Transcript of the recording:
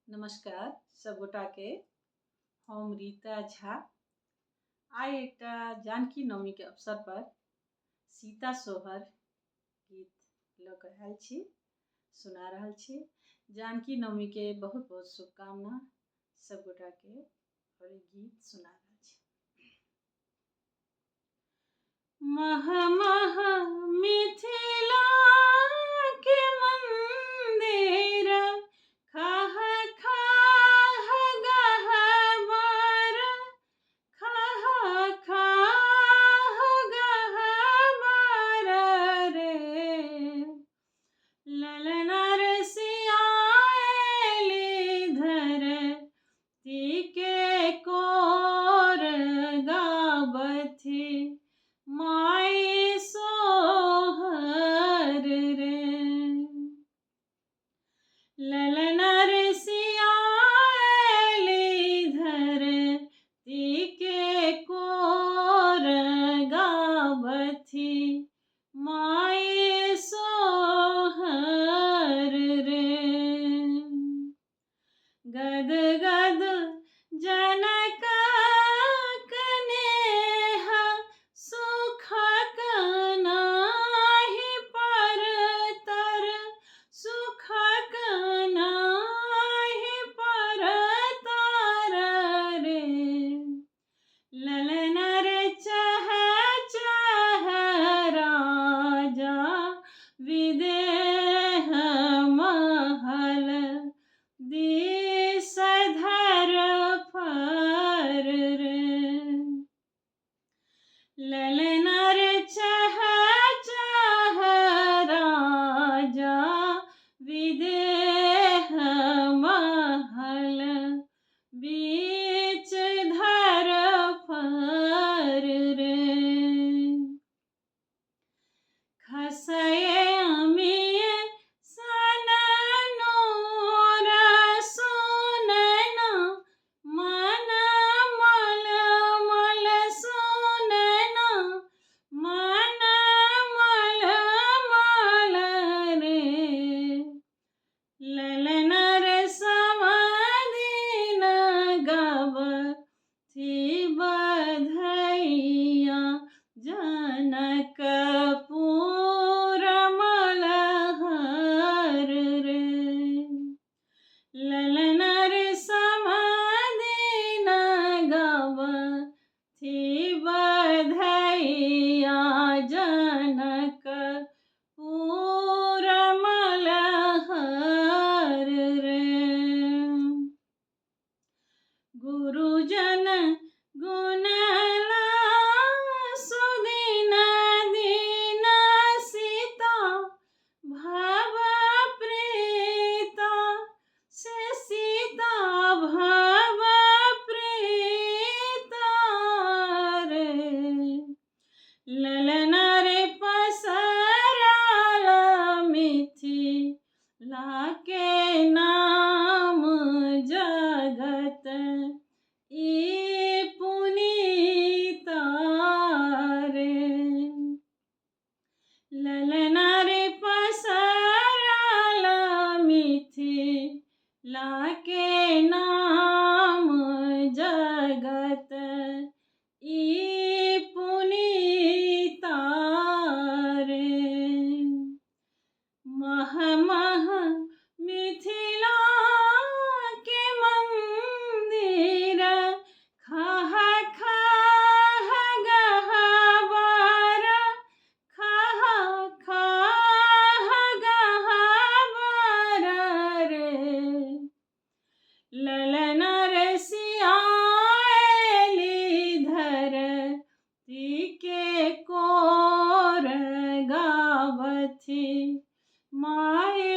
नमस्कार सब गोटा के। हम रीता झा आइ एकटा जानकी नवमी के अवसर पर सीता सोहर गीत लऽ कऽ आयल छी, सुना रहल छी। जानकी नवमी के बहुत बहुत शुभकामना सब गोटा के। और ई गीत सुना रहल छी। मह मह मिथिला के मंदिर, खाह खाह गहबर, खाह खाह गहबर रे। ललना रसिया एली धरती के कोर गाबथि माई सोहर रे। ललना रसिया एली धरती के कोर गाबथि माई सोहर रे। गद गद जनक कनेह सुखक नाही परतर, सुखक नाही परतर रे। ललना रे चह चह राजा विदेह महल, दिस धर फर रे। ललना रे चह चह राजा विदेह महल, बीच धर फर रे। खसये अमिये सन नोर सुनना, मन मल मल सुनना, मन मल मल रे। ललना रे समदिन गावथि बधैया, जनकपुर मलहर रे। ललना रे समदिन गावथि बधैया, जनकपुर मलहर रे। गुरुजन गुणला सुदिन दीन सीता, भव प्रीता से सीता भव प्रीता रे। ललना रे पसरल मिथिला के नाम, जगत ई पुनीता रे। ललना रे पसरल मिथिला के नाम, जगत ई पुनीता रे। मह मह मिथिला के मंदिर, खाह खाह गहबर, खाह खाह गहबर रे। ललना रसिया एली धरती के कोर गावथि माई